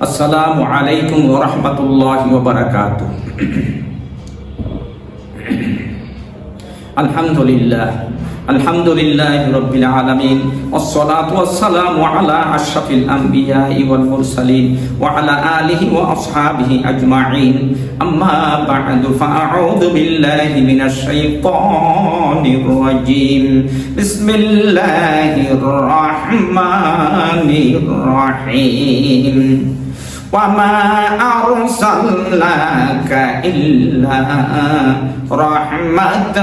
আসসালামু আলাইকুম ওয়া রাহমাতুল্লাহি ওয়া বারাকাতুহু। আলহামদুলিল্লাহি রাব্বিল আলামিন ওয়াসসালাতু ওয়াসসালামু আলা আশরাফিল আমবিয়াই ওয়াল মুরসালিন ওয়া আলা আলিহি ওয়া আসহাবিহি আজমাইন। আম্মা বা'দু ফাআউযু বিল্লাহি মিনাশ শাইতানির রাজীম। বিসমিল্লাহির রাহমানির রাহিম। وَمَا أَرْسَلْنَاكَ إِلَّا رَحْمَةً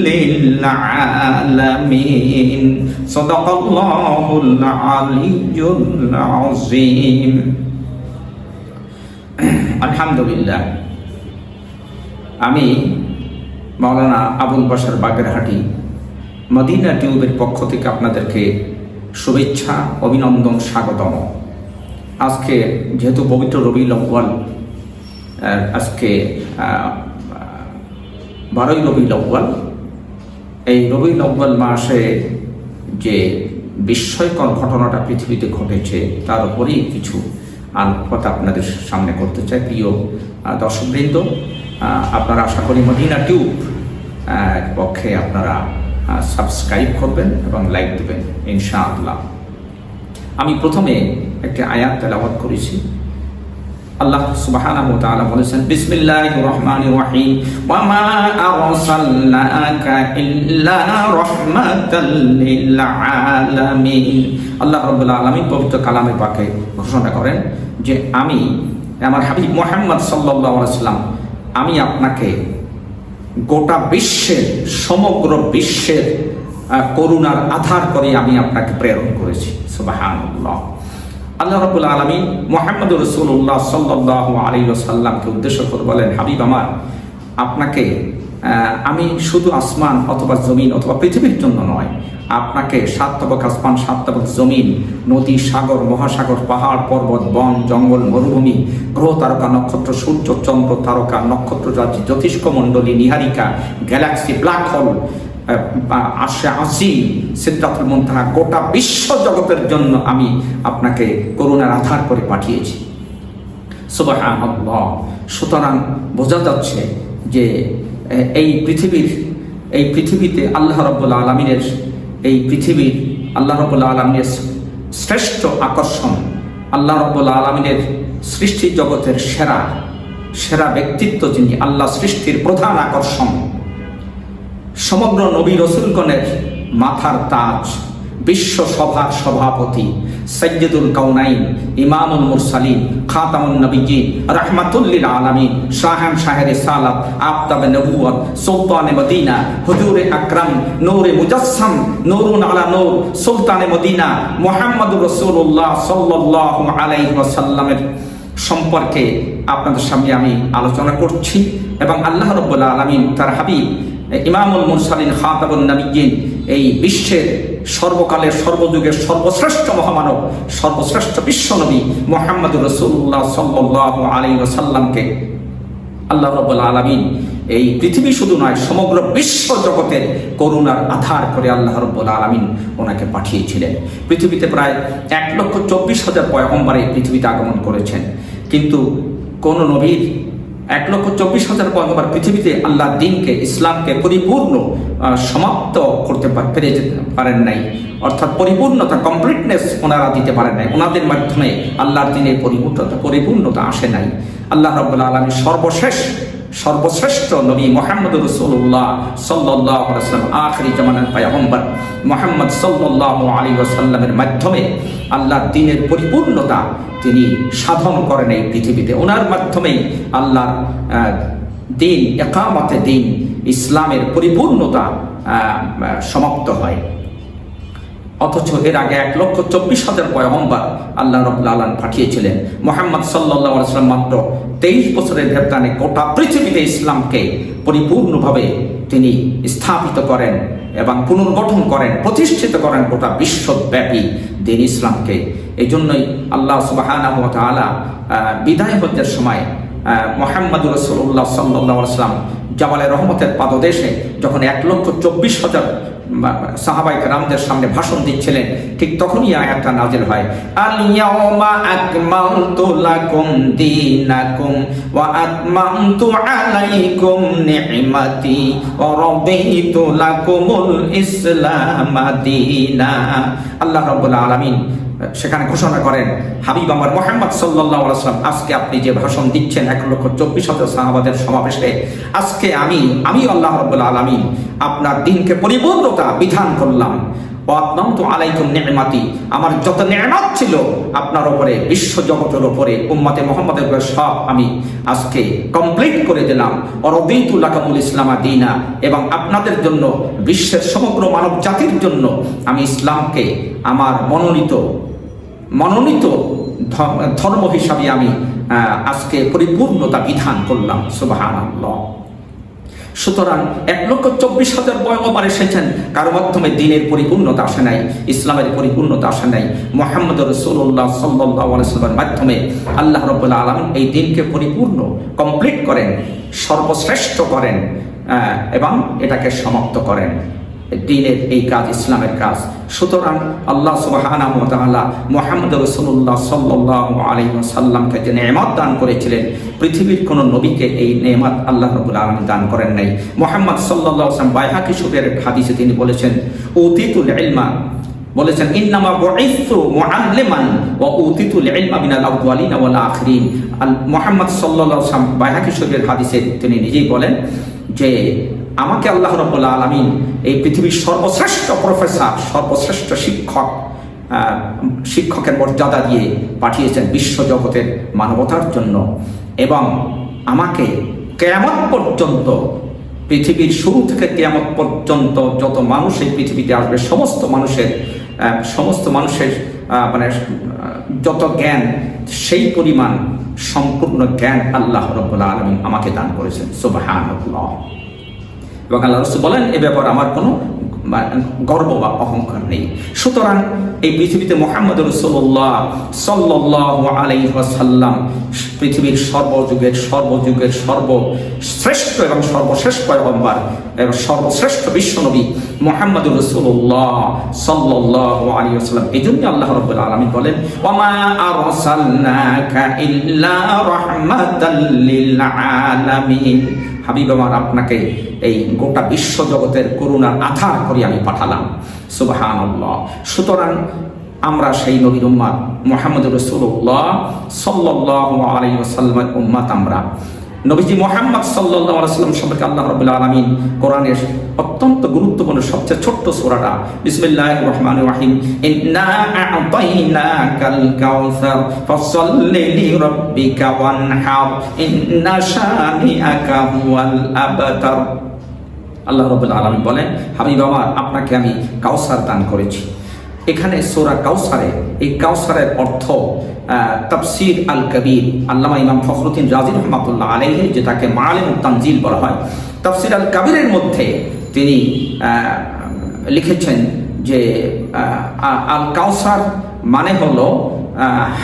لِلْعَالَمِينَ صدق الله العلي العظيم। আলহামদুলিল্লাহ, আমি মাওলানা আবুল বাশার বাগেরহাটি মদিনা টিউবের পক্ষ থেকে আপনাদেরকে শুভেচ্ছা, অভিনন্দন, স্বাগতম। আজকে যেহেতু পবিত্র রবিউল আউয়াল, আজকে 12ই রবিউল আউয়াল, এই রবিউল আউয়াল মাসে যে বিস্ময়কর ঘটনাটা পৃথিবীতে ঘটেছে তার উপরেই কিছু কথা আপনাদের সামনে করতে চাই। প্রিয় দর্শকবৃন্দ, আপনারা আশা করি মদিনা টিউব পক্ষে আপনারা সাবস্ক্রাইব করবেন এবং লাইক দেবেন ইনশাআল্লাহ। আমি প্রথমে একটি আয়াত তেলাওয়াত করেছি। আল্লাহ সুবহানাহু ওয়া তাআলা বলেছেন, বিসমিল্লাহির রহমানির রহিম, ওয়া মা আরসালনাকা ইল্লা রাহমাতাল লিল আলামিন। আল্লাহ রাব্বুল আলামিন পবিত্র কালামে পাকে ঘোষণা করেন যে আমি আমার হাবিব মুহাম্মদ সাল্লাল্লাহু আলাইহি ওয়াসাল্লাম, আমি আপনাকে গোটা বিশ্বের, সমগ্র বিশ্বের করুণার আধার করে আমি আপনাকে প্রেরণ করেছি। সুবহানাল্লাহ। আল্লাহ রাব্বুল আলামিন মুহাম্মদুর রাসূলুল্লাহ সাল্লাল্লাহু আলাইহি ওয়াসাল্লামকে উদ্দেশ্য করে বলেন, হাবিব আমার, আপনাকে আমি শুধু আসমান অথবা জমিন অথবা পৃথিবীর জন্য নয়, আপনাকে 7 তবক আসমান, 7 তবক জমিন, নদী, সাগর, মহাসাগর, পাহাড়, পর্বত, বন, জঙ্গল, মরুভূমি, গ্রহ, তারকা, নক্ষত্র, সূর্য, চন্দ্র, তারকা, নক্ষত্র, জ্যোতিষ্ক মণ্ডলী, নিহারিকা, গ্যালাক্সি, ব্ল্যাক হোল, সিদরাতুল মুনতাহা, গোটা বিশ্ব জগতের জন্য আমি আপনাকে করুণার আধার করে পাঠিয়েছি। সুবহানাল্লাহ। সুতরাং বোঝা যাচ্ছে যে এই পৃথিবীতে আল্লাহ রাব্বুল আলামিনের, এই পৃথিবীর আল্লাহ রাব্বুল আলামিনের শ্রেষ্ঠ আকর্ষণ, আল্লাহ রাব্বুল আলামিনের সৃষ্টি জগতের সেরা ব্যক্তিত্ব, যিনি আল্লাহ সৃষ্টির প্রধান আকর্ষণ, সমগ্র নবী রসুলগণের মাথার তাজ, বিশ্ব সভার সভাপতি, সাইয়্যিদুল কাউনাইন, ইমামুল মুরসালিন, খাতামুন নবিয়্যিন, রাহমাতুল লিল আলামিন, শাহের রিসালাত, আফতাবে নবুওয়াত, সুলতানে মদিনা, হুজুরে আকরাম, নূরে মুজাসসাম, নূরুন আলা নূর, সুলতানে মদিনা মুহাম্মদুর রাসূলুল্লাহ সাল্লাল্লাহু আলাইহি ওয়াসাল্লামের সম্পর্কে আপনাদের সামনে আমি আলোচনা করছি। এবং আল্লাহ রাব্বুল আলামিন তার হাবিব ইমামুল মুরসালিন, খাতামুন নবিয়্যিন, এই বিশ্বের সর্বকালের, সর্বযুগের সর্বশ্রেষ্ঠ মহামানব, সর্বশ্রেষ্ঠ বিশ্বনবী মুহাম্মদুর রাসূলুল্লাহ সাল্লাল্লাহু আলাইহি ওয়াসাল্লামকে আল্লাহ রাব্বুল আলামিন এই পৃথিবী শুধু নয়, সমগ্র বিশ্ব জগতের করুণার আধার করে আল্লাহ রাব্বুল আলামিন ওনাকে পাঠিয়েছিলেন। পৃথিবীতে প্রায় 1,24,000 পয়গম্বর এই পৃথিবীতে আগমন করেছেন, কিন্তু কোন নবীর 1,24,000 পয়গম্বর পৃথিবীতে আল্লাহর দ্বীনকে, ইসলামকে পরিপূর্ণ সমাপ্ত করতে পারেন নাই, অর্থাৎ পরিপূর্ণতা, কমপ্লিটনেস ওনারা দিতে পারেন নাই। ওনাদের মাধ্যমে আল্লাহর দ্বীনের পরিপূর্ণতা আসে নাই। আল্লাহ রাব্বুল আলামিন সর্বশ্রেষ্ঠ নবী মুহাম্মদুর রাসূলুল্লাহ সাল্লাল্লাহু আলাইহি ওয়াসাল্লাম, আখিরি জামানার পয়গম্বর মুহাম্মদ সাল্লাল্লাহু আলাইহি ওয়াসাল্লামের মাধ্যমে আল্লাহর দ্বীনের পরিপূর্ণতা তিনি সাধন করেন এই পৃথিবীতে। ওনার মাধ্যমেই আল্লাহর দ্বীন, ইকামতে দ্বীন, ইসলামের পরিপূর্ণতা সমাপ্ত হয়। অথচ এর আগে 1,24,000 পয়গম্বর আল্লাহ রাব্বুল আলামিন পাঠিয়েছিলেন। মুহাম্মদ সাল্লাল্লাহু আলাইহি ওয়াসাল্লাম মাত্র 23 বছরের ব্যবধানে গোটা পৃথিবীতে ইসলামকে পরিপূর্ণভাবে তিনি স্থাপিত করেন এবং পুনর্গঠন করেন, প্রতিষ্ঠিত করেন গোটা বিশ্বব্যাপী দ্বীন ইসলামকে। এই জন্যই আল্লাহ সুবহানাহু ওয়া তাআলা বিদায় হজ্জের সময় মুহাম্মদুর রাসূলুল্লাহ সাল্লাল্লাহু আলাইহি ওয়াসাল্লাম জাবালে রহমতের পাদদেশে যখন 1,24,000 সাহাবায়ে কেরামদের সামনে ভাষণ দিচ্ছিলেন, ঠিক তখনই আয়াতটা নাযিল হয়, আল ইয়াউমা আকমালতু লাকুম দীনাকুম ওয়া আতমামতু আলাইকুম নি'মাতি ওয়া রাদিতু লাকুমুল ইসলাম দীনা। আল্লাহ রাব্বুল আলামিন সেখানে ঘোষণা করেন, হাবিব আমার মুহাম্মদ সাল্লাল্লাহু আলাইহি ওয়াসাল্লাম, আজকে আপনি যে ভাষণ দিচ্ছেন 1,24,000 সাহাবাদের সমাবেশে, আজকে আমি আল্লাহ রাব্বুল আলামিন আপনার দ্বীনকে পরিপূর্ণতা বিধান করলাম। ওয়া আতমামতু আলাইকুম নি'মাতি, আমার যত নিয়ামত ছিল আপনার উপরে, বিশ্ব জগতের উপরে, উম্মতে মুহাম্মাদের উপরে সব আমি আজকে কমপ্লিট করে দিলাম। ওয়া রাদিতু লাকুমুল ইসলাম দীনা, এবং আপনাদের জন্য, বিশ্বের সমগ্র মানব জাতির জন্য আমি ইসলামকে আমার মনোনীত ধর্ম হিসাবে আমি আজকে পরিপূর্ণতা বিধান করলাম। সুবহানাল্লাহ। সুতরাং 1,24,000 পয়গম্বর এসেছেন, কারো মাধ্যমে দ্বীনের পরিপূর্ণতা আসে নাই, ইসলামের পরিপূর্ণতা আসে নাই। মুহাম্মদ রাসূলুল্লাহ সাল্লাল্লাহু আলাইহি ওয়াসাল্লামের মাধ্যমে আল্লাহ রাব্বুল আলামিন এই দ্বীনকে পরিপূর্ণ, কমপ্লিট করেন, সর্বশ্রেষ্ঠ করেন এবং এটাকে সমাপ্ত করেন। দ্বীনের এই কাজ ইসলামের কাজ। সুতরাং আল্লাহ সুবহানাহু ওয়া তাআলা মুহাম্মদ রাসূলুল্লাহ সাল্লাল্লাহু আলাইহি ওয়াসাল্লামকে যে নেয়ামত দান করেছিলেন, পৃথিবীর কোন নবীকে এই নেয়ামত আল্লাহ রাব্বুল আলামিন দান করেন নাই। মুহাম্মদ সাল্লাল্লাহু আলাইহি ওয়াসাল্লাম বাইহাকী শরীফের হাদিসে তিনি বলেছেন, উতিতুল ইলমা, বলেছেন ইন্নামা বুইসতু মুআল্লিমান ওয়া উতিতুল ইলমা মিনাল আউয়ালিন ওয়াল আখিরিন। মুহাম্মদ সাল্লাল্লাহু আলাইহি ওয়াসাল্লাম বাইহাকী শরীফের হাদিসে তিনি নিজেই বলেন যে আমাকে আল্লাহ রাব্বুল আলামিন এই পৃথিবীর সর্বশ্রেষ্ঠ প্রফেসর, সর্বশ্রেষ্ঠ শিক্ষকের মর্যাদা দিয়ে পাঠিয়েছেন বিশ্ব জগতের মানবতার জন্য, এবং আমাকে কিয়ামত পর্যন্ত, পৃথিবীর শুরু থেকে কিয়ামত পর্যন্ত যত মানুষ এই পৃথিবীতে আসবে, সমস্ত মানুষের মানে যত জ্ঞান, সেই পরিমাণ সম্পূর্ণ জ্ঞান আল্লাহ রাব্বুল আলামিন আমাকে দান করেছেন। সুবহানাল্লাহ। এবং আল্লাহ রাসূল বলেন, এ ব্যাপারে আমার কোনো গর্ব বা অহংকার নেই। সুতরাং এই পৃথিবীতে মুহাম্মদ রাসূলুল্লাহ সাল্লাল্লাহু আলাইহি ওয়াসাল্লাম পৃথিবীর সর্বযুগের সর্বশ্রেষ্ঠ এবং সর্বশেষ পয়গম্বর এবং সর্বশ্রেষ্ঠ বিশ্বনবী মুহাম্মদ রাসূলুল্লাহ সাল্লাল্লাহু আলাইহি ওয়াসাল্লাম। এজন্য আল্লাহ রাব্বুল আলামিন বলেন, ওয়া মা আরসালনাকা ইল্লা রাহমাতাল লিল আলামিন। হাবিব আমার, আপনাকে এই গোটা বিশ্ব জগতের করুণার আধার করে আমি পাঠালাম। সুবহানাল্লাহ। সুতরাং আমরা সেই নবীর উম্মত, মুহাম্মদ রাসূলুল্লাহ সাল্লাল্লাহু আলাইহি ওয়াসাল্লামের উম্মত। আমরা নবীজি মুহাম্মদ সাল্লাল্লাহু আলাইহি ওয়াসাল্লাম সম্পর্কে আল্লাহ রাব্বুল আলামিন কোরআনের অত্যন্ত গুরুত্বপূর্ণ সবচেয়ে ছোট্ট সূরাটা বিসমিল্লাহির রহমানির রহিম, ইন্না আ'তাইনাকাল কাউসার ফাসাল্লি লিরাব্বিকা ওয়ানহার ইন্না শানিআকা হুয়াল আবতার। আল্লাহ রাব্বুল আলামিন বলেন, হাবিব আমার, আপনাকে আমি কাউসার দান করেছি। এখানে সূরা কাউসারে, এই কাউসারের অর্থ তাফসীর আল কবির, আল্লামা ইমাম ফখরুদ্দিন রাজি রাহমাতুল্লাহ আলাইহি, যেটাকে মাআলিমুত তানজিল বলা হয়, তাফসীর আল কবিরের মধ্যে তিনি লিখেছেন যে আল কাউসার মানে হলো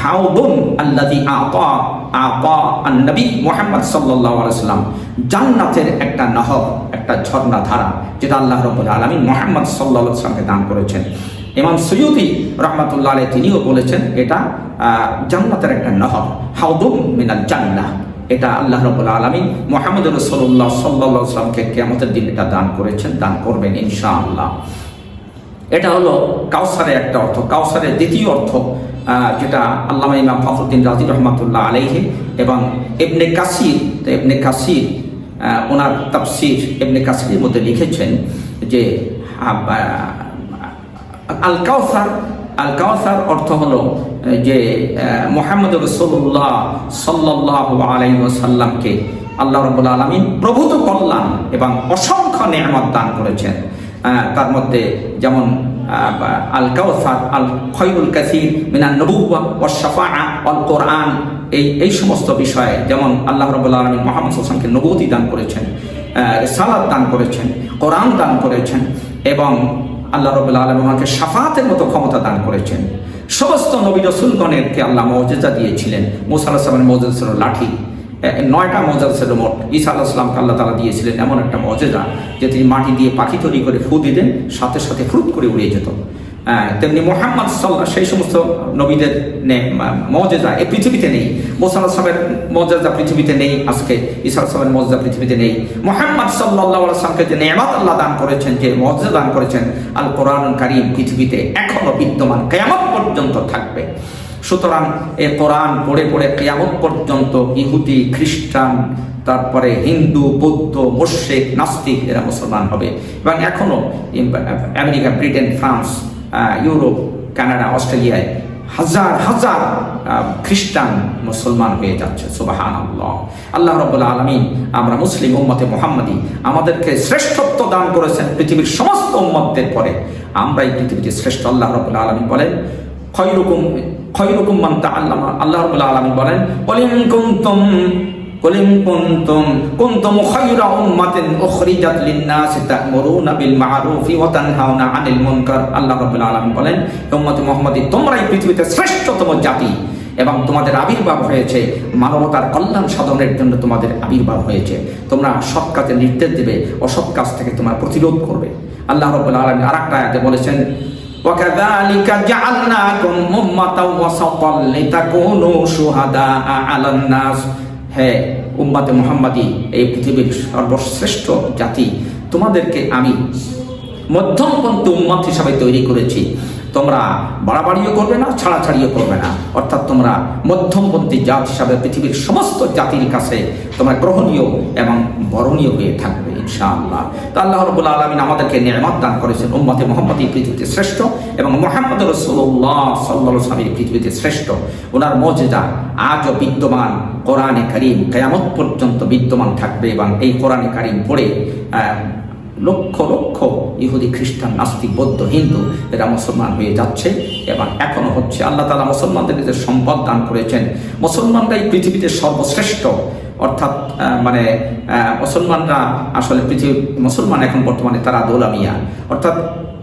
হাউদুন আল্লাযী আতা আন-নবী মুহাম্মদ সাল্লাল্লাহু আলাইহি ওয়াসাল্লাম, জান্নাতের একটা নহর, একটা ঝর্ণা ধারা, যেটা আল্লাহ রাব্বুল আলামিন মুহাম্মদ সাল্লাল্লাহু আলাইহি ওয়াসাল্লামকে দান করেছেন। ইমাম সুয়ুতি রাহমাতুল্লাহ আলাইহি তিনিও বলেছেন এটা জান্নাতের একটা নহর, হাউদুম মিনাল জান্নাহ। এটা আল্লাহ রাব্বুল আলামিন মুহাম্মদ রাসূলুল্লাহ সাল্লাল্লাহু আলাইহি ওয়াসাল্লামকে কিয়ামতের দিন এটা দান করেছেন, দান করবেন ইনশাআল্লাহ। এটা হলো কাউসারের একটা অর্থ। কাউসারের দ্বিতীয় অর্থ, যেটা আল্লামা ইমাম ফখরুদ্দিন রাজি রাহমাতুল্লাহ আলাইহি এবং ইবনে কাসির ওনার তাফসীর ইবনে কাসিরের মধ্যে লিখেছেন যে আল কাউসার অর্থ হলো যে মুহাম্মদ রাসূলুল্লাহ সাল্লাল্লাহু আলাইহি ওয়াসাল্লামকে আল্লাহ রাব্বুল আলামিন প্রভূত কল্যাণ এবং অসংখ্য নিয়ামত দান করেছেন। তার মধ্যে যেমন আল কাউসার, আল খয়রুল কাসীর মিনান নবুওয়া ওয়াস শাফাআ ওয়াল কোরআন, এই সমস্ত বিষয়ে যেমন আল্লাহ রাব্বুল আলামিন মুহাম্মদ সাল্লাল্লাহু আলাইহি ওয়াসাল্লামকে নবুয়তি দান করেছেন, রিসালাত দান করেছেন, কোরআন দান করেছেন, এবং আল্লাহ রাব্বুল আলামিন ওনাকে শাফাআতের মতো ক্ষমতা দান করেছেন। সমস্ত নবী রাসূলগণকে আল্লাহ মুজিজা দিয়েছিলেন। মুসা আলাইহিস সালামের মুজিজা ছিল লাঠি, 9টা মজেজা ছিল মোট। ঈসা আলাইহিস সালামকে আল্লাহ তাআলা দিয়েছিলেন এমন একটা মজেজা যে তিনি মাটি দিয়ে পাখি তৈরি করে ফু দিতেন, সাথে সাথে ফ্রুট করে উড়িয়ে যেত। তেমনি মুহাম্মদ সাল্লাল্লাহু সেই সমস্ত নবীদের মজেজা এই পৃথিবীতে নেই। মুসা আলাইহিস সালামের মজেজা পৃথিবীতে নেই, আজকে ঈসা আলাইহিস সালামের মজেজা পৃথিবীতে নেই। মুহাম্মদ সাল্লাল্লাহু আলাইহি ওয়াসাল্লামকে যে নেয়ামত আল্লাহ দান করেছেন, যে মজেজা দান করেছেন, আল কোরআনুল কারীম পৃথিবীতে এখনো বিদ্যমান, কিয়ামত পর্যন্ত থাকবে। সুতরাং এই কোরআন পড়ে পড়ে কিয়ামত পর্যন্ত ইহুদি, খ্রিস্টান, তারপরে হিন্দু, বৌদ্ধ, মুশরিক, নাস্তিক এরা মুসলমান হবে। এবং এখনো America, Britain, France, Europe, Canada, অস্ট্রেলিয়ায় হাজার হাজার খ্রিস্টান মুসলমান হয়ে যাচ্ছে। সুবহানাল্লাহ। আল্লাহ রাব্বুল আলামিন আমরা মুসলিম উম্মতে মুহাম্মাদি আমাদেরকে শ্রেষ্ঠত্ব দান করেছেন পৃথিবীর সমস্ত উম্মতদের পরে। আমরাই পৃথিবীতে শ্রেষ্ঠ। আল্লাহ রাব্বুল আলামিন বলেন খয়রুকুম মান তাআল্লামা। আল্লাহ রাব্বুল আলামিন বলেন কুনতুম খায়রা উম্মাতিন উখরিজাত লিন-নাসি তা'মুরুনা বিল মা'রুফি ওয়া তানহাউনা আনিল মুনকার। আল্লাহ রাব্বুল আলামিন বলেন, উম্মতে মুহাম্মাদি তোমরাই পৃথিবীতে শ্রেষ্ঠতম জাতি এবং তোমাদের আবির্ভাব হয়েছে মানবতার কল্যাণ সাধনের জন্য। তোমাদের আবির্ভাব হয়েছে, তোমরা সৎ কাজে নির্দেশ দেবে, অসৎ কাজ থেকে তোমরা প্রতিরোধ করবে। আল্লাহ রাব্বুল আলামিন আরেকটা আয়াতে বলেছেন, وَكَذَلِكَ جَعَلْنَاكُمْ أُمَّةً وَسَطًا لِتَكُونُوا شُهَدَاءَ عَلَى النَّاسِ। হে উম্মতে মুহাম্মাদি, এই পৃথিবীর সর্বশ্রেষ্ঠ জাতি, তোমাদেরকে আমি মধ্যমপন্থী উম্মত হিসাবে তৈরি করেছি। তোমরা বাড়াবাড়িও করবে না, ছাড়াছাড়িও করবে না, অর্থাৎ তোমরা মধ্যমপন্থী জাত হিসাবে পৃথিবীর সমস্ত জাতির কাছে তোমরা গ্রহণীয় এবং বরণীয় হয়ে থাকবে ইনশাআল্লাহ। তো আল্লাহ রাব্বুল আলামিন আমাদেরকে নিয়ামত দান করেছেন। উম্মতে মুহাম্মাদি পৃথিবীতে শ্রেষ্ঠ এবং মুহাম্মদ রাসূলুল্লাহ সাল্লাল্লাহু আলাইহি ওয়াসাল্লাম পৃথিবীতে শ্রেষ্ঠ। ওনার মুজিজা আজও বিদ্যমান, কোরআনে কারীম কিয়ামত পর্যন্ত বিদ্যমান থাকবে। এবং এই কোরআনে কারীম পড়ে লক্ষ লক্ষ ইহুদি, খ্রিস্টান, নাস্তিক, বৌদ্ধ, হিন্দু এরা মুসলমান হয়ে যাচ্ছে এবং এখনো হচ্ছে। আল্লাহ তাআলা মুসলমানদেরকে যে সম্পদ দান করেছেন, মুসলমানরাই পৃথিবীতে সর্বশ্রেষ্ঠ। অর্থাৎ মুসলমানরা আসলে মুসলমান এখন বর্তমানে তারা দৌলামিয়া, অর্থাৎ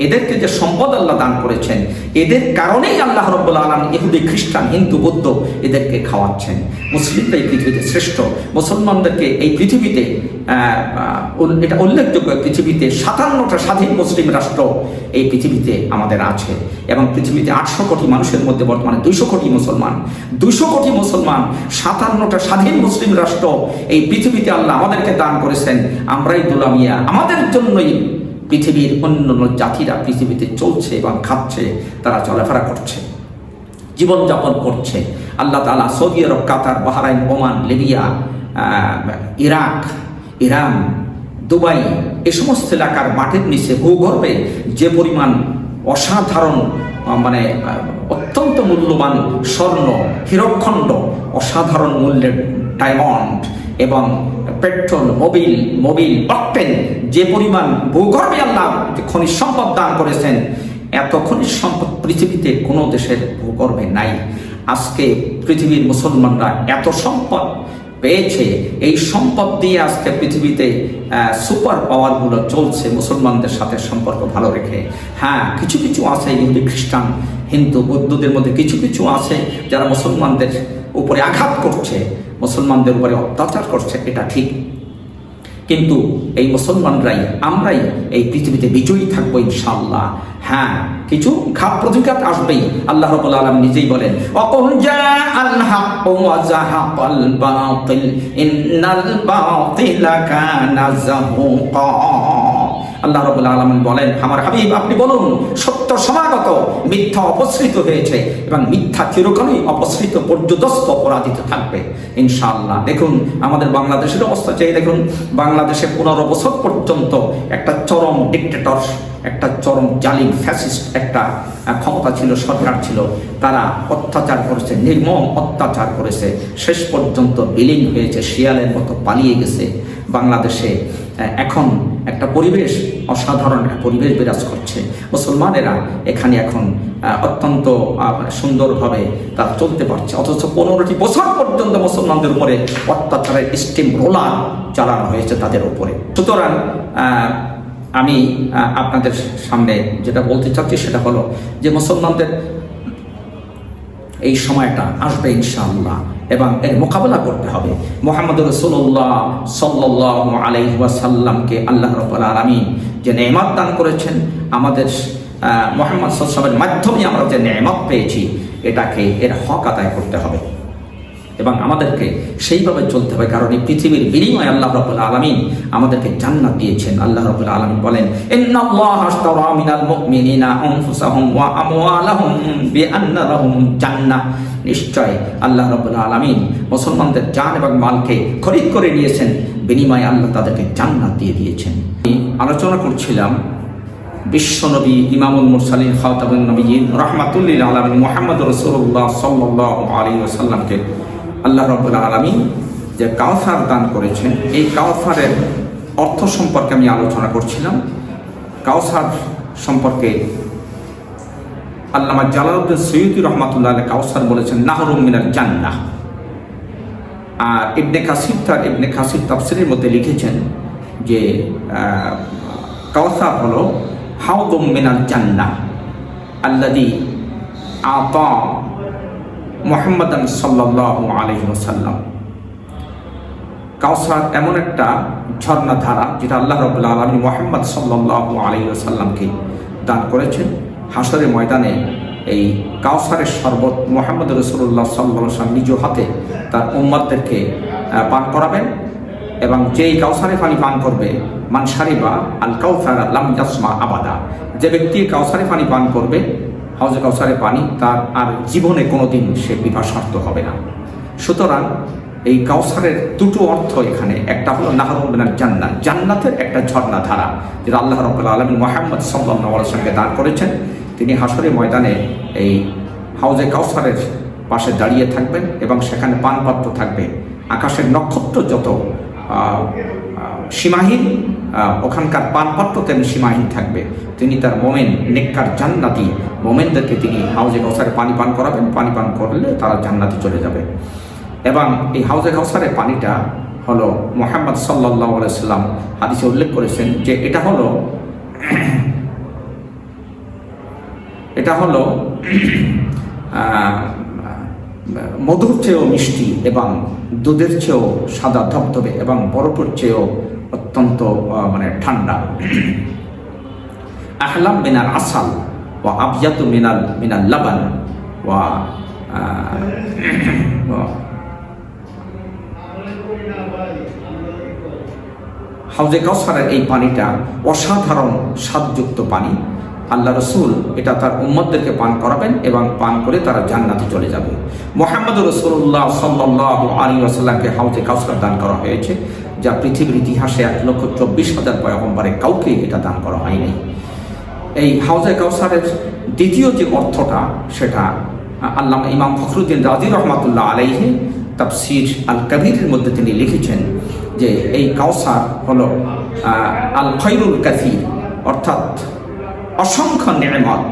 এদেরকে যে সম্পদ আল্লাহ দান করেছেন, এদের কারণেই আল্লাহ রাব্বুল আলামিন ইহুদি, খ্রিস্টান, হিন্দু, বৌদ্ধ এদেরকে খাওয়াচ্ছেন। মুসলিমরা এই পৃথিবীতে শ্রেষ্ঠ। মুসলমানদেরকে এই পৃথিবীতে এটা উল্লেখযোগ্য, পৃথিবীতে 57টা স্বাধীন মুসলিম রাষ্ট্র এই পৃথিবীতে আমাদের আছে এবং পৃথিবীতে 800 কোটি মানুষের মধ্যে বর্তমানে 200 কোটি মুসলমান। 200 কোটি মুসলমান, 57টা স্বাধীন মুসলিম রাষ্ট্র এই পৃথিবীতে আল্লাহ আমাদেরকে দান করেছেন। আমরাই দুলামিয়া, আমাদের জন্যই পৃথিবীর অন্যান্য জাতিরা পৃথিবীতে চলছে এবং খাচ্ছে, তারা চলাফেরা করছে, জীবনযাপন করছে। আল্লাহ তাআলা Saudi Arab, Qatar, Bahrain, Oman, Libya, Iraq, Iran, Dubai এ সমস্ত এলাকার মাটির নিচে ভূগর্ভে যে পরিমাণ অসাধারণ অত্যন্ত মূল্যবান স্বর্ণ, হীরকখণ্ড, অসাধারণ মূল্যের ডায়মন্ড এবং পেট্রোল, মোবিল, অকটেন, যে পরিমাণ ভূগর্ভে আল্লাহ খনিজ সম্পদ দান করেছেন, এত খনিজ সম্পদ পৃথিবীতে কোনো দেশের ভূগর্ভে নাই। আজকে পৃথিবীর মুসলমানরা এত সম্পদ পেয়েছে, এই সম্পদ দিয়ে আজকে পৃথিবীতে সুপার পাওয়ারগুলো চলছে মুসলমানদের সাথে সম্পর্ক ভালো রেখে। হ্যাঁ, কিছু কিছু আছে ইহুদি, খ্রিস্টান, হিন্দু, বৌদ্ধদের মধ্যে কিছু কিছু আছে যারা মুসলমানদের উপরে আঘাত করছে, মুসলমানদের উপরে অত্যাচার করছে, এটা ঠিক। কিন্তু এই মুসলমানরাই, আমরাই এই পৃথিবীতে বিজয়ী থাকবো ইনশাআল্লাহ। হ্যাঁ, কিছু ঘাত প্রতিঘাত আসবেই। আল্লাহ রাব্বুল আলামিন নিজেই বলেন, ওয়াকুল জাআল হাক্কু ওয়া যাহাকাল বাতিল ইন্নাল বাতিলা কানা যাহুকা। আল্লাহ রাব্বুল আলামিন বলেন, আমার হাবিব আপনি বলুন, সত্য সমাগত, মিথ্যা অপসৃত হয়েছে এবং মিথ্যা চিরকালই অপসৃত, পর্যদস্ত, অপরাজিত থাকবে ইনশাআল্লাহ। দেখুন আমাদের বাংলাদেশের অবস্থা চাই, দেখুন বাংলাদেশে 15 বছর পর্যন্ত একটা চরম ডিক্টেটর, একটা চরম জালিম ফ্যাসিস্ট একটা ক্ষমতা ছিল, সরকার ছিল। তারা অত্যাচার করেছে, নির্মম অত্যাচার করেছে, শেষ পর্যন্ত বিলীন হয়েছে, শিয়ালের মতো পালিয়ে গেছে। বাংলাদেশে এখন একটা পরিবেশ, অসাধারণ একটা পরিবেশ বিরাজ করছে। মুসলমানেরা এখানে এখন অত্যন্ত সুন্দরভাবে তারা চলতে পারছে, অথচ 15টি বছর পর্যন্ত মুসলমানদের উপরে অত্যাচারের স্টিম রোলার চালানো হয়েছে তাদের উপরে। সুতরাং আমি আপনাদের সামনে যেটা বলতে চাচ্ছি সেটা হলো যে মুসলমানদের এই সময়টা আসবে ইনশাআল্লাহ। এবং এর মোকাবেলা করতে হবে। মুহাম্মদ রাসূলুল্লাহ সাল্লাল্লাহু আলাইহি ওয়াসাল্লামকে আল্লাহ রাব্বুল আলামিন যে নেয়ামত দান করেছেন, আমাদের মুহাম্মদ সাল্লাল্লাহু আলাইহি ওয়াসাল্লামের মাধ্যমে আমরা যে নেয়ামত পেয়েছি, এটাকে এর হক আদায় করতে হবে এবং আমাদেরকে সেইভাবে চলতে হবে। কারণ এই পৃথিবীর বিনিময়ে আল্লাহ রাব্বুল আলামিন আমাদেরকে জান্নাত দিয়েছেন। আল্লাহ রাব্বুল আলামিন বলেন, ইন্নাল্লাহা আশতারা মিনাল মুমিনিনা আনফুসাহুম ওয়া আমওয়ালাহুম বিআন্না লাহুম জান্নাহ। নিশ্চয় আল্লাহ রাব্বুল আলামিন মুসলমানদের জান এবং মালকে খরিদ করে নিয়েছেন, বিনিময়ে আল্লাহ তাদেরকে জান্নাত দিয়ে দিয়েছেন। আলোচনা করছিলাম বিশ্বনবী ইমামুল মুরসালিন খাতামুন নবিয়্যিন রাহমাতুল লিল আলামিন মুহাম্মদ রাসূলুল্লাহ সাল্লাল্লাহু আলাইহি ওয়াসাল্লামকে আল্লাহ রাব্বুল আলামিন যে কাউসার দান করেছেন, এই কাউসারের অর্থ সম্পর্কে আমি আলোচনা করছিলাম। কাউসার সম্পর্কে আল্লামা জালালউদ্দিন সৈয়দী রাহমাতুল্লাহ আলাইহি কাউসার বলেছেন নাহরুম মিনাল জান্নাহ। আর ইবনে কাসির তাফসীরের মধ্যে লিখেছেন যে কাউসার হলো হাউদুম মিনাল জান্নাহ আল্লাযী আতা মুহাম্মাদান সাল্লাল্লাহু আলাইহি ওয়াসাল্লাম। কাউসার এমন একটা ঝর্ণা ধারা যেটা আল্লাহ রাব্বুল আলামিন মুহাম্মদ সাল্লাল্লাহু আলাইহি ওয়াসাল্লামকে দান করেছেন। হাশরের ময়দানে এই কাউসারের শরবত মুহাম্মদ রাসূলুল্লাহ সাল্লাল্লাহু আলাইহি ওয়াসাল্লাম নিজ হাতে তার উম্মতদেরকে পান করাবেন এবং যেই কাউসারে পানি পান করবে, মান শারিবা আল কাউসার লাম ইয়াসমা আবাদা, যে ব্যক্তি কাউসারে পানি পান করবে, হাউজে কাউসারে পানি, তার আর জীবনে কোনোদিন সে পিপাসার্ত হবে না। সুতরাং এই কাউসারের দুটো অর্থ এখানে, একটা হলো নাহরুম মিনাল জান্নাহ, জান্নাতের একটা ঝর্ণা ধারা যেটা আল্লাহ রাব্বুল আলামিন মুহাম্মদ সাল্লাল্লাহু আলাইহি ওয়াসাল্লামকে দান করেছেন। তিনি হাশরের ময়দানে এই হাউজে কাউসারের পাশে দাঁড়িয়ে থাকবেন এবং সেখানে পানপাত্র থাকবে, আকাশের নক্ষত্র যত সীমাহীন, ওখানকার পানপাত্র তেমনি সীমাহীন থাকবে। তিনি তার মোমেন নেককার জান্নাতি মোমেনদেরকে তিনি হাউজে কাউসারে পানি পান করাবেন, পানি পান করলে তারা জান্নাতে চলে যাবে। এবং এই হাউজে কাউসারের পানিটা হলো মুহাম্মদ সাল্লাল্লাহু আলাইহি ওয়াসাল্লাম হাদিসে উল্লেখ করেছেন যে এটা হলো মধুর চেয়েও মিষ্টি এবং দুধের চেয়েও সাদা ধবধবে এবং বরফের চেয়েও অত্যন্ত ঠান্ডা। আহলাম মিনাল আসাল ওয়া আবয়াতু মিনাল লাবান ওয়া হাউজে কাউসারের এই পানিটা অসাধারণ স্বাদযুক্ত পানি। আল্লাহ রসুল এটা তার উম্মতদেরকে পান করাবেন এবং পান করে তারা জান্নাতে চলে যাবে। মুহাম্মদ রাসূলুল্লাহ সাল্লাল্লাহু আলাইহি ওয়াসাল্লামকে হাউজে কাউসার দান করা হয়েছে, যা পৃথিবীর ইতিহাসে 1,24,000 পয়গম্বরে কাউকে এটা দান করা হয়নি। এই হাউজে কাউসারের দ্বিতীয় যে অর্থটা, সেটা আল্লামা ইমাম ফখরুদ্দিন রাজি রহমাতুল্লাহ আলাইহি তাফসীর আল কাবীরের মধ্যে তিনি লিখেছেন যে এই কাউসার হলো আল খায়রুল কাসীর, অর্থাৎ অসংখ্য নেয়ামত,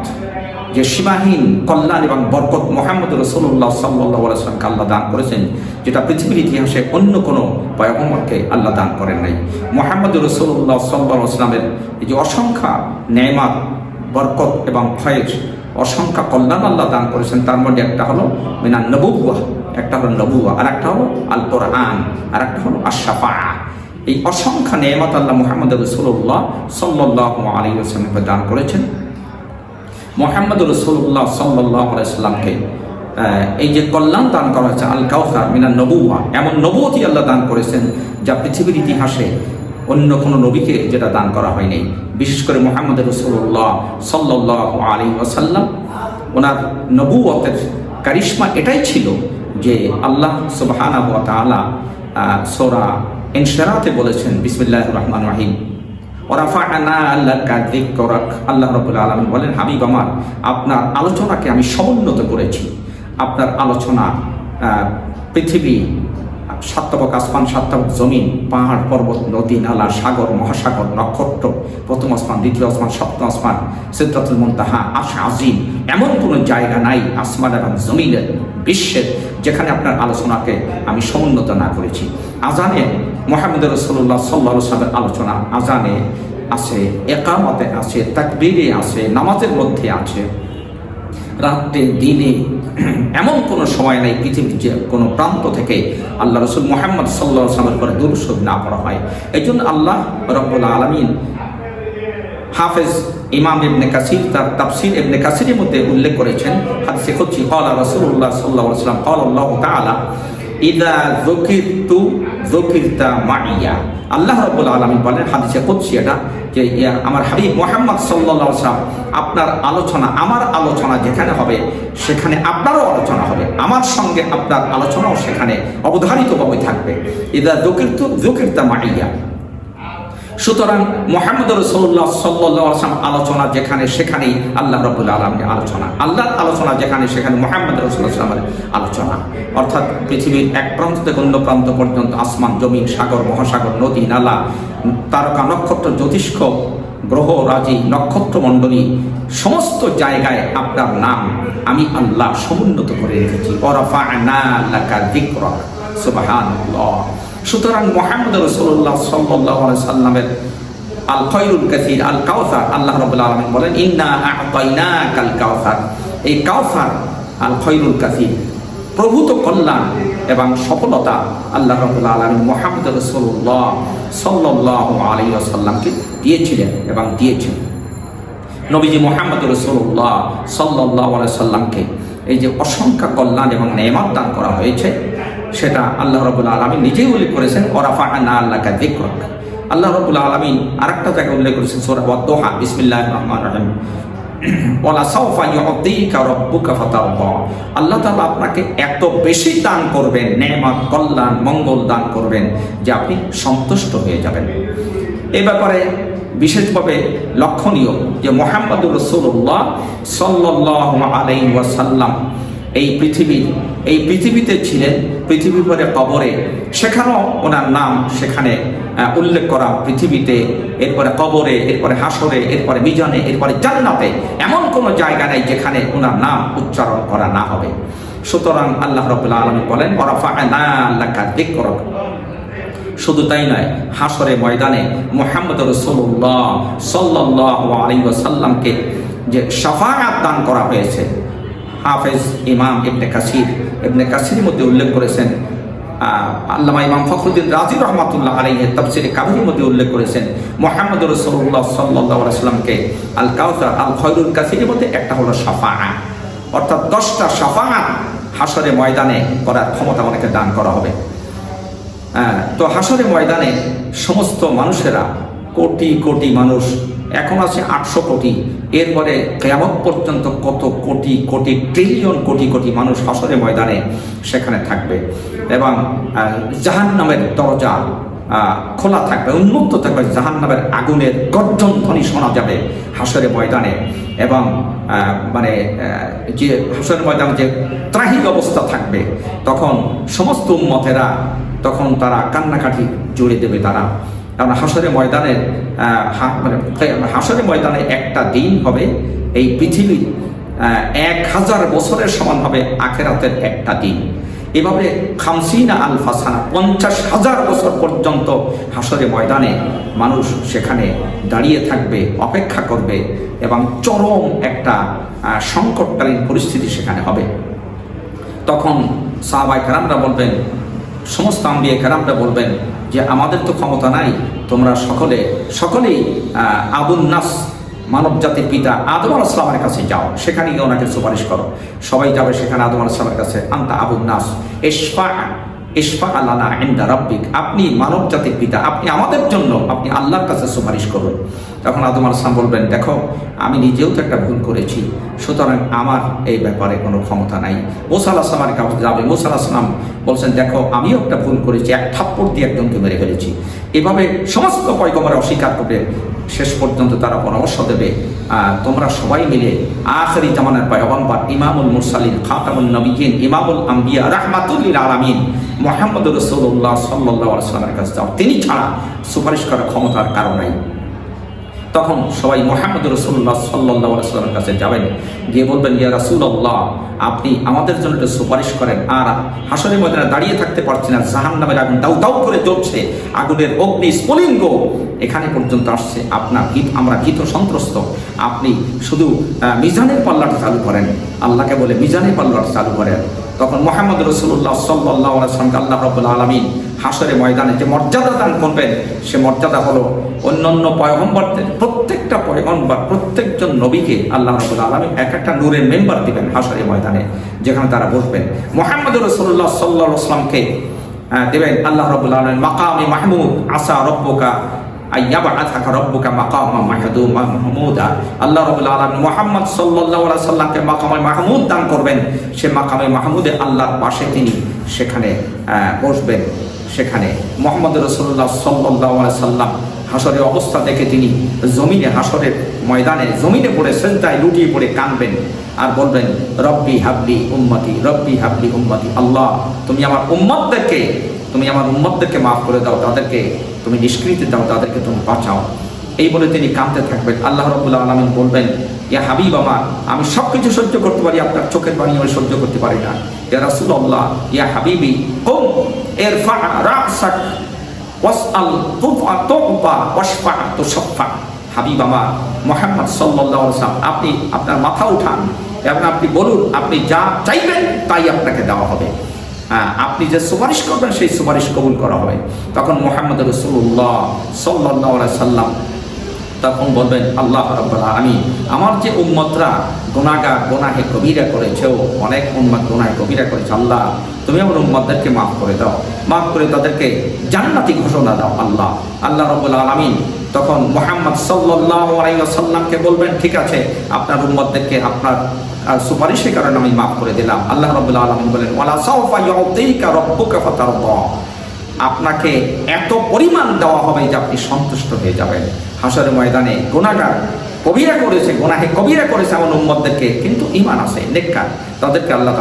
যে সীমাহীন কল্যাণ এবং বরকত মুহাম্মদ রাসূলুল্লাহ সাল্লাল্লাহু আলাইহি ওয়াসাল্লামকে আল্লাহ দান করেছেন, যেটা পৃথিবীর ইতিহাসে অন্য কোনো পয়গম্বরকে আল্লাহ দান করেন নাই। মুহাম্মদ রাসূলুল্লাহ সাল্লাল্লাহু আলাইহি ওয়াসাল্লামের এই যে অসংখ্য নেয়ামত, বরকত এবং খয়র, অসংখ্য কল্যাণ আল্লাহ দান করেছেন, তার মধ্যে একটা হলো মিনান নবুওয়াহ, একটা হলো নবুওয়া, আর একটা হলো আল কোরআন, আর একটা হলো আশ-শাফাআহ। এই অসংখ্য নেয়ামত আল্লাহ মুহাম্মদ রাসূলুল্লাহ সাল্লাল্লাহু আলাইহি ওয়াসাল্লামকে দান করেছেন। মুহাম্মদ রাসূলুল্লাহ সাল্লাল্লাহু আলাইহি ওয়াসাল্লামকে এই যে কল্যাণ দান করা হয়েছে, আল কাউসার মিনান নবুওয়া, এমন নবুয়তি আল্লাহ দান করেছেন যা পৃথিবীর ইতিহাসে অন্য কোনো নবীকে যেটা দান করা হয়নি। বিশেষ করে মুহাম্মদ রাসূলুল্লাহ সাল্লাল্লাহু আলাইহি ওয়াসাল্লাম, ওনার নবুয়তের কারিশমা এটাই ছিল যে আল্লাহ সুবহানাহু ওয়া তাআলা সূরা ইনশিরাতে বলেছেন বিসমিল্লাহির রহমানির রহিম, ওয়া রাফা'না লাকা যিকরাক। আল্লাহ রাব্বুল আলামিন বলেন, হাবিব আমার, আপনার আলোচনাকে আমি সমুন্নত করেছি। আপনার আলোচনা পৃথিবী, সাতবক আসমান, সাতবক জমিন, পাহাড় পর্বত, নদী নালা, সাগর মহাসাগর, নক্ষত্র, প্রথম আসমান, দ্বিতীয় আসমান, সপ্তম আসমান, সিদরাতুল মুনতাহা, আরশ আজিম, এমন কোনো জায়গা নাই আসমান এবং জমিনের, বিশ্বের, যেখানে আপনার আলোচনাকে আমি সমুন্নত না করেছি। আজানে মুহাম্মদ রাসূলুল্লাহ সাল্লাল্লাহু আলাইহি ওয়াসাল্লামের আলোচনা আজানে আছে, ইকামতে আছে, তাকবীরে আছে, নামাজের মধ্যে আছে, রাত্রে দিনে এমন কোনো সময় নেই পৃথিবীর যে কোনো প্রান্ত থেকে আল্লাহ রসুল মুহাম্মদ সাল্লাল্লাহু আলাইহি ওয়াসাল্লামের পরে দুরূদ শরীফ না পড়া হয়। এই জন্য আল্লাহ রাব্বুল আলামিন হাফেজ ইমাম ইবনে কাসির তার তাফসীর ইবনে কাসিরের মধ্যে উল্লেখ করেছেন, হাদিসে কুদসি ক্বালা রাসূলুল্লাহ সাল্লাল্লাহু আলাইহি ওয়াসাল্লাম ক্বালা আল্লাহু তাআলা ইযা যুকিরতু যুকিরতা মাইয়া। আল্লাহ রাব্বুল আলামিন বলেন হাদিসে কুদসি এটা, যে আমার হাবিব মুহাম্মদ সাল্লাল্লাহু আলাইহি ওয়াসাল্লাম আপনার আলোচনা আমার আলোচনা যেখানে হবে সেখানে আপনারও আলোচনা হবে, আমার সঙ্গে আপনার আলোচনাও সেখানে অবধারিতভাবে থাকবে। ইযা যুকিরতু যুকিরতা মাইয়া। সুতরাং মুহাম্মদ রাসূলুল্লাহ সাল্লাল্লাহু আলাইহি ওয়াসাল্লাম আলোচনা যেখানে সেখানেই আল্লাহ রাব্বুল আলামিনের আলোচনা, আল্লাহর আলোচনা যেখানে সেখানে মুহাম্মদ রাসূলুল্লাহ সাল্লাল্লাহু আলাইহি ওয়াসাল্লামের আলোচনা। অর্থাৎ পৃথিবীর এক প্রান্ত থেকে অন্য প্রান্ত পর্যন্ত আসমান জমিন সাগর মহাসাগর নদী নালা তারকা নক্ষত্র জ্যোতিষ্ক গ্রহ রাজি নক্ষত্র মণ্ডলী সমস্ত জায়গায় আপনার নাম আমি আল্লাহ সমুন্নত করে রেখেছি। ওয়ারাফা'না লাকা যিকরাক, সুবহানাল্লাহ। সুতরাং মুহাম্মদ রাসূলুল্লাহ সাল্লাল্লাহু আলাইহি ওয়াসাল্লামের আল খায়রুল কাসীর আল কাউসার, আল্লাহ রাব্বুল আলামিন বলেন ইন্না আ'তাইনাকাল কাউসার। এই কাউসার আল খায়রুল কাসীর প্রভূত কল্যাণ এবং সফলতা আল্লাহ রাব্বুল আলামিন মুহাম্মদ রাসূলুল্লাহ সাল্লাল্লাহু আলাইহি ওয়াসাল্লামকে দিয়েছিলেন এবং দিয়েছেন। নবীজি মুহাম্মদ রাসূলুল্লাহ সাল্লাল্লাহু আলাইহি ওয়াসাল্লামকে এই যে অসংখ্য কল্যাণ এবং নেয়ামত দান করা হয়েছে সেটা আল্লাহ রাব্বুল আলামিন নিজেই উল্লেখ করেছেন, ওয়ারাফা'না লাকা যিকরাক। আল্লাহ রাব্বুল আলামিন আরেকটা জায়গায় উল্লেখ করেছেন সূরা ওয়াদ-দুহা, বিসমিল্লাহির রহমানির রহিম, ওয়ালা সাওফা ইউ'তিকা রাব্বুকা ফাতারদা। আল্লাহ তাআলা আপনাকে এত বেশি দান করবেন, নেয়ামত কল্যাণ মঙ্গল দান করবেন যে আপনি সন্তুষ্ট হয়ে যাবেন। এই ব্যাপারে বিশেষভাবে লক্ষণীয় যে মুহাম্মদুর রাসূলুল্লাহ সাল্লাল্লাহু আলাইহি ওয়াসাল্লাম এই পৃথিবীতে ছিলেন, পৃথিবীর পরে কবরে, সেখানেও ওনার নাম সেখানে উল্লেখ করা, পৃথিবীতে, এরপরে কবরে, এরপরে হাসরে, এরপরে মিজানে, এরপরে জান্নাতে, এমন কোনো জায়গা নেই যেখানে ওনার নাম উচ্চারণ করা না হবে। সুতরাং আল্লাহ রাব্বুল আলামিন বলেন ওয়ারাফা'না লাকা যিকরাক। শুধু তাই নয়, হাসরে ময়দানে মুহাম্মদ রাসূলুল্লাহ সাল্লাল্লাহু আলাইহি ওয়াসাল্লামকে যে শাফাআত দান করা হয়েছে, হাফেজ ইমাম ইবনে কাসিরের মধ্যে উল্লেখ করেছেন, আল্লামা ইমাম ফখরুদ্দিন রাজি রহমাতুল্লাহ আলাইহি তাফসীরে কাবীরের মধ্যে উল্লেখ করেছেন মুহাম্মদ রাসূলুল্লাহ সাল্লাল্লাহু আলাইহি ওয়াসাল্লামকে আল কাউসার আল খায়রুল কাসীরের মধ্যে একটা হলো শাফাআত, অর্থাৎ 10টা শাফাআত হাসরে ময়দানে করার ক্ষমতা অনেকে দান করা হবে। তো হাসরে ময়দানে সমস্ত মানুষেরা, কোটি কোটি মানুষ, এখন আছে 800 কোটি, এরপরে কিয়ামত পর্যন্ত কত কোটি কোটি ট্রিলিয়ন কোটি কোটি মানুষ হাসরে ময়দানে সেখানে থাকবে এবং জাহান্নামের দরজা খোলা থাকবে, উন্মুক্ত থাকবে, জাহান্নামের আগুনের গর্জন ধ্বনি শোনা যাবে হাসরে ময়দানে। এবং যে হাসরে ময়দানে যে ত্রাহিক অবস্থা থাকবে, তখন সমস্ত উম্মতেরা তখন তারা কান্নাকাটি জুড়ে দেবে তারা। কারণ হাসরে ময়দানে একটা দিন হবে এই পৃথিবীর 1000 বছরের সমান হবে আখিরাতের একটা দিন। এভাবে 50 আলফা সানা 50,000 বছর পর্যন্ত হাসরে ময়দানে মানুষ সেখানে দাঁড়িয়ে থাকবে, অপেক্ষা করবে এবং চরম একটা সংকটকালীন পরিস্থিতি সেখানে হবে। তখন সাহাবায়ে কেরামরা বলবেন, সমস্ত আম্বিয়া কেরামরা বলবেন যে আমাদের তো ক্ষমতা নাই, তোমরা সকলেই আবুন নাস মানব জাতির পিতা আদম আলাইহিস সালামের কাছে যাও, সেখানে গিয়ে ওনাকে সুপারিশ করো। সবাই যাবে সেখানে আদম আলাইহিস সালামের কাছে, আনতা আবুন নাস ইশফা লানা ইনদা রাব্বিক, আপনি মানব জাতির পিতা, আপনি আমাদের জন্য আপনি আল্লাহর কাছে সুপারিশ করুন। তখন আদম আলাইহিস সালাম বলবেন, দেখো আমি নিজেও তো একটা ভুল করেছি, সুতরাং আমার এই ব্যাপারে কোনো ক্ষমতা নাই। মুসা আলাইহিস সালামের কাছে যাবে, মুসা আলাইহিস সালাম বলছেন, দেখো আমিও একটা ভুল করেছি, এক থাপ্পড় দিয়ে একজনকে মেরে ফেলেছি। এভাবে সমস্ত পয়গম্বর অস্বীকার করবে, শেষ পর্যন্ত তারা পরামর্শ দেবে তোমরা সবাই মিলে আখিরি জামানার পয়গম্বর ইমামুল মুরসালিন খাতামুন নবিয়্যিন ইমামুল আম্বিয়া রাহমাতুল লিল আলামিন মুহাম্মদুর রাসূলুল্লাহ সাল্লাল্লাহু আলাইহি ওয়াসাল্লামের কাছে যাও, তিনি ছাড়া সুপারিশ করার ক্ষমতার কারণ নাই। তখন সবাই মুহাম্মদ রাসূলুল্লাহ সাল্লাল্লাহু আলাইহি ওয়াসাল্লামের কাছে যাবেন, গিয়ে বলবেন, ইয়া রাসূলুল্লাহ, আপনি আমাদের জন্য একটু সুপারিশ করেন। আর হাসরের ময়দানে দাঁড়িয়ে থাকতে পারছি না, জাহান্নামের আগুন দাউ দাউ করে জ্বলছে, আগুনের অগ্নি স্ফুলিঙ্গ এখানে পর্যন্ত আসছে, আমরা ভীত সন্ত্রস্ত। আপনি শুধু মিজানের পাল্লাটা চালু করেন। আল্লাহকে বলে মিজানের পাল্লাটা চালু করেন। তখন মুহাম্মদ রাসূলুল্লাহ সাল্লাল্লাহু আলাইহি ওয়াসাল্লামকে আল্লাহ রাব্বুল আলামিন হাসরের ময়দানে যে মর্যাদা দান করবেন, সে মর্যাদা হলো অন্যান্য পয়গম্বরদের প্রত্যেকটা পয়গম্বর, প্রত্যেকজন নবীকে আল্লাহ রাব্বুল আলামিন এক একটা নূরের মেম্বার দিবেন হাসরের ময়দানে, যেখানে তারা বসবেন। মুহাম্মদ রাসূলুল্লাহ সাল্লাল্লাহু আলাইহি ওয়াসাল্লামকে দেবেন আল্লাহ রাব্বুল আলামিন মাকামে মাহমুদ, আসা রব্বুকা আইয়াবআসাকা রব্বুকা মাকামান মাহমুদা। আল্লাহ রাব্বুল আলামিন মুহাম্মদ সাল্লাল্লাহু আলাইহি সাল্লামকে মাকামে মাহমুদ দান করবেন। সে মাকামে মাহমুদে আল্লাহর পাশে তিনি সেখানে বসবেন। সেখানে মুহাম্মদ রাসূলুল্লাহ সাল্লাল্লাহু আলাইহি সাল্লাম হাসরের অবস্থা দেখে তিনি জমিনে, হাসরের ময়দানে জমিনে পড়ে সেজদায় লুটিয়ে পড়ে কাঁদবেন আর বলবেন, রব্বি হাবলি উম্মতি, রব্বি হাবলি উম্মতি। আল্লাহ, তুমি আমার উম্মতদেরকে মাফ করে দাও, তাদেরকে তুমি নিষ্কৃতি দাও, তাদেরকে তুমি বাঁচাও। এই বলে তিনি কাঁদতে থাকবেন। আল্লাহ রাব্বুল আলামিন বলবেন, ইয়া হাবিব আমার, আমি সব কিছু সহ্য করতে পারি, আপনার চোখের পানি আমি সহ্য করতে পারি না। ইয়া রাসূলুল্লাহ, ইয়া হাবিবি কুম ইরফা রাসাক ওয়াসআল তুফা ওয়াশফা তুশফা। হাবিব আমার মুহাম্মদ সাল্লাল্লাহু আলাইহি ওয়াসাল্লাম, আপনি আপনার মাথা উঠান এবং আপনি বলুন, আপনি যা চাইবেন তাই আপনাকে দেওয়া হবে। আপনি যে সুপারিশ করবেন সেই সুপারিশ কবুল করা হবে। তখন মুহাম্মদ রাসূলুল্লাহ সাল্লাল্লাহু আলাইহি সাল্লাম তখন বলবেন, আল্লাহ রাব্বুল আলামিন, আমার যে উম্মতরা গুনাহগার, গুনাহে কবিরা করেছে, অনেক উম্মত গুনাহে কবিরা করেছে, আল্লাহ তুমি আমার উম্মতদেরকে মাফ করে দাও, মাফ করে তাদেরকে জান্নাতি ঘোষণা দাও। আল্লাহ রাব্বুল আলামিন তখন মুহাম্মদ সাল্লাল্লাহু আলাইহি ওয়াসাল্লামকে বলবেন, ঠিক আছে, আপনার উম্মতদেরকে আপনার সুপারিশের কারণে আমি মাফ করে দিলাম। আল্লাহ রাব্বুল আলামিন বলেন, ওয়ালা সাওফা ইউতিকা রাব্বুকা ফাতারদা, আপনাকে এত পরিমাণ দেওয়া হবে যে আপনি সন্তুষ্ট হয়ে যাবেন। হাসরের ময়দানে গুনাহগার কবিরা করেছে, গুনাহে কবিরা করেছে এমন উম্মতদেরকে, কিন্তু ঈমান আছে, নেককার, তাদেরকে আল্লাহ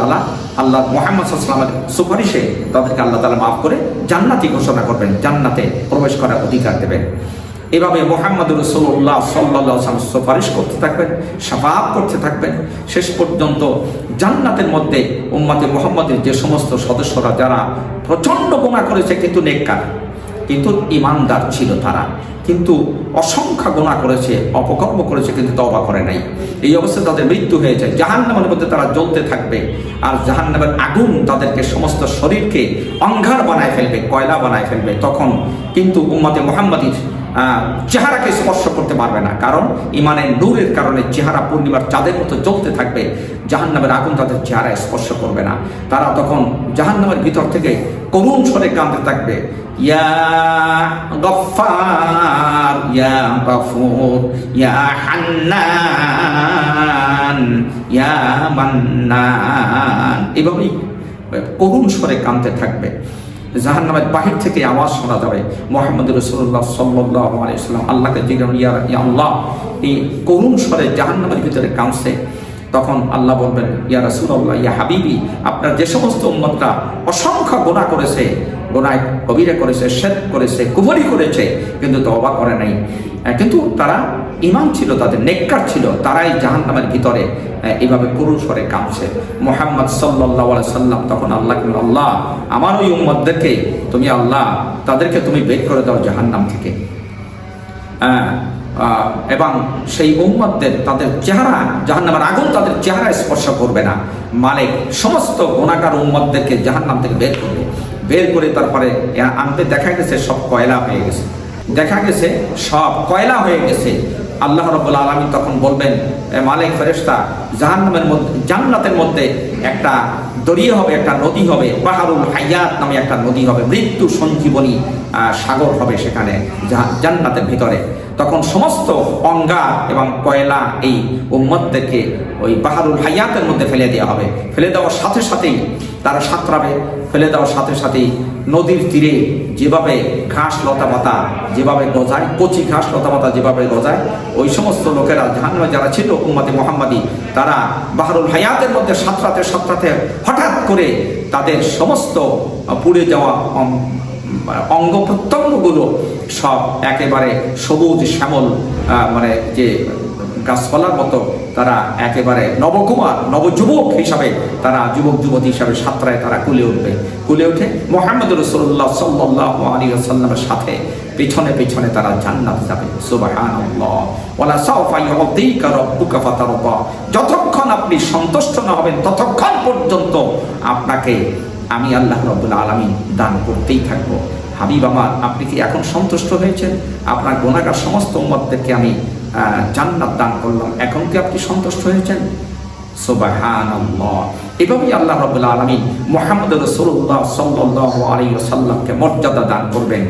মুহাম্মদ সাল্লাল্লাহু আলাইহি ওয়াসাল্লামের সুপারিশে তাদেরকে আল্লাহ তাআলা মাফ করে জান্নাতি ঘোষণা করবেন, জান্নাতে প্রবেশ করার অধিকার দেবেন। এভাবে মুহাম্মদ রাসূলুল্লাহ সাল্লাল্লাহু আলাইহি ওয়াসাল্লাম সুপারিশ করতে থাকবেন, শাফাআত করতে থাকবেন, শেষ পর্যন্ত জান্নাতের মধ্যে উম্মতে মুহাম্মাদের যে সমস্ত সদস্যরা যারা প্রচণ্ড গুনাহ করেছে কিন্তু নেককার, কিন্তু ঈমানদার ছিল তারা, কিন্তু অসংখ্য গুনাহ করেছে, অপকর্ম করেছে, কিন্তু তওবা করে নাই, এই অবস্থায় তাদের মৃত্যু হয়ে যায়। জাহান্নামের মধ্যে তারা জ্বলতে থাকবে, আর জাহান্নামের আগুন তাদেরকে সমস্ত শরীরকে অঙ্গার বানায় ফেলবে, কয়লা বানায় ফেলবে। তখন কিন্তু উম্মতে মুহাম্মাদির চেহারাকে স্পর্শ করতে পারবে না, কারণ ইমানের নূরের কারণে চেহারা পূর্ণিমার চাঁদের মতো জ্বলতে থাকবে, জাহান্নামের আগুন তাদের চেহারায় স্পর্শ করবে না। তারা তখন জাহান্নামের ভিতর থেকে করুণ স্বরে কাঁদতে থাকবে, ইয়া গফফার, ইয়া গফুর, ইয়া হান্নান, ইয়া মান্নান, এভাবেই করুণ স্বরে কাঁদতে থাকবে। জাহান্নামের বাহির থেকে আওয়াজ শোনা যাবে, মুহাম্মদ রাসূলুল্লাহ সাল্লাল্লাহু আলাইহি ওয়াসাল্লাম আল্লাহকে জিজ্ঞাসা, ইয়া আল্লাহ, এই করুণ স্বরে জাহান্নামের ভিতরে কাঁদছে। তখন আল্লাহ বলবেন, ইয়া রাসূলুল্লাহ, ইয়া হাবিবি, আপনার যে সমস্ত উম্মতরা অসংখ্য গুনাহ করেছে, গুনাহ কবিরা করেছে, শিরক করেছে, কুফরি করেছে, কিন্তু তওবা করে নাই, কিন্তু তারা ঈমান ছিল, তাদের নেককার ছিল, তারাই জাহান্নামের ভিতরে এইভাবে করুণ স্বরে কাঁদছে। মুহাম্মদ সাল্লাল্লাহু আলাইহি সাল্লাম তখন আল্লাহকে বলেন, আল্লাহ, আমার ওই উম্মতদেরকে তুমি, আল্লাহ, তাদেরকে তুমি বের করে দাও জাহান্নাম থেকে, এবং সেই উম্মতদের তাদের চেহারা, জাহান্নামের আগুন তাদের চেহারা স্পর্শ করবে না। মালিক সমস্ত গুনাহগার উম্মতদেরকে জাহান্নাম থেকে বের করবে, বের করে তারপরে আনতে দেখা গেছে সব কয়লা হয়ে গেছে, দেখা গেছে সব কয়লা হয়ে গেছে। আল্লাহ রাব্বুল আলামিন তখন বলবেন, মালিক ফেরেশতা, জাহান্নামের মধ্যে, জান্নাতের মধ্যে একটা দরিয়া হবে, একটা নদী হবে, বাহরুল হায়াত নামে একটা নদী হবে, মৃত্যু সঞ্জীবনী সাগর হবে সেখানে জান্নাতের ভিতরে। তখন সমস্ত অঙ্গার এবং কয়লা এই উম্মতদেরকে ওই বাহরুল হায়াতের মধ্যে ফেলে দেওয়া হবে। ফেলে দেওয়ার সাথে সাথেই তারা সাঁতরাবে, ফেলে দেওয়ার সাথে সাথেই নদীর তীরে যেভাবে ঘাস লতাপাতা যেভাবে গজায়, কচি ঘাস লতাপাতা যেভাবে গজায়, ওই সমস্ত লোকেরা জাহান্নামে যারা ছিল উম্মতে মুহাম্মাদি, তারা বাহরুল হায়াতের মধ্যে সাঁতরাতে সাঁতরাতে হঠাৎ করে তাদের সমস্ত পুড়ে যাওয়া অঙ্গ প্রত্যঙ্গগুলো সব একেবারে সবুজ শ্যামল, মানে যে গাছপালার মতো তারা একেবারে নবকুমার নবযুবক হিসাবে, তারা যুবক যুবতী হিসাবে সাঁতরায় তারা কুলে উঠবে। কুলে উঠে মুহাম্মদ রাসূলুল্লাহ সাল্লাল্লাহু আলাইহি ওয়াসাল্লামের সাথে পিছনে পিছনে তারা জান্নাতে যাবে। সুবহানাল্লাহ। ওয়ালা সাওফা ইউতিকা রাব্বুকা ফাতারদা। যতক্ষণ আপনি সন্তুষ্ট না হবেন ততক্ষণ পর্যন্ত আপনাকে আমি আল্লাহ রাব্বুল আলামিন দান করতেই থাকবো। হাবিব আমার, আপনি কি এখন সন্তুষ্ট হয়েছেন? আপনার গুনাহগার সমস্ত উম্মতদেরকে আমি জান্নাত দান করলাম, এখন কি আপনি সন্তুষ্ট হয়েছেন? সুবহানাল্লাহ। এভাবেই আল্লাহ রাব্বুল আলামিন মুহাম্মদ রাসূলুল্লাহ সাল্লাল্লাহু আলাইহি ওয়াসাল্লামকে মর্যাদা দান করবেন,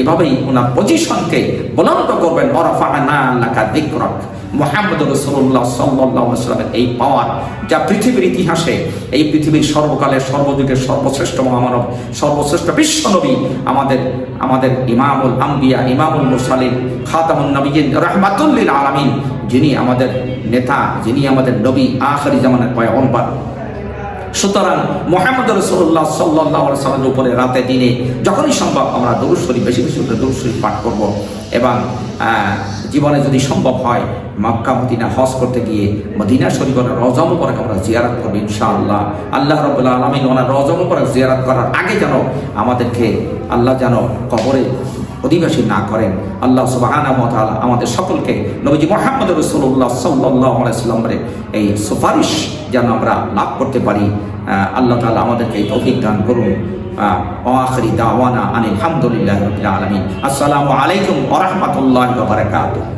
এভাবেই ওনার পজিশনকে বুলন্দ করবেন। ওয়ারাফা'না লাকা যিকরাক। মুহাম্মদ রাসূলুল্লাহ সাল্লাল্লাহু আলাইহি ওয়াসাল্লামের এই পাওয়ার, যা পৃথিবীর ইতিহাসে, এই পৃথিবীর সর্বকালের সর্বযুগের সর্বশ্রেষ্ঠ মহামানব, সর্বশ্রেষ্ঠ বিশ্বনবী, আমাদের ইমামুল আম্বিয়া, ইমামুল মুরসালিন, খাতামুন নবিয়্যিন, রাহমাতুল লিল আলামিন, যিনি আমাদের নেতা, যিনি আমাদের নবী, আখিরি জামানের পয়গম্বর। সুতরাং মুহাম্মদ রাসূলুল্লাহ সাল্লাল্লাহু আলাইহি ওয়াসাল্লামের উপরে রাতে দিনে যখনই সম্ভব আমরা দরুদ শরীফ বেশি বেশি করে দরুদ শরীফ পাঠ করব। এবং জীবনে যদি সম্ভব হয় মক্কা মদিনা হজ করতে গিয়ে মদিনা শরীফের রওজা মুবারক আমরা জিয়ারত করব ইনশাআল্লাহ। আল্লাহ রাব্বুল আলামিন ওনার রওজা মুবারক জিয়ারত করার আগে যেন আমাদেরকে আল্লাহ যেন কবরে অধিবাসী না করেন। আল্লাহ সুবহানাহু ওয়া তাআলা আমাদের সকলকে নবীজি মুহাম্মদ রাসূলুল্লাহ সাল্লাল্লাহু আলাইহি ওয়াসাল্লামের এই সুপারিশ যেন আমরা লাভ করতে পারি। আল্লাহ তাআলা আমাদেরকে এই তৌফিক দান করুন। আখিরি দাওয়ানা আনিল হামদুলিল্লাহি রাব্বিল আলামিন। আসসালামু আলাইকুম ওয়া রাহমাতুল্লাহি ওয়া বারাকাতুহু।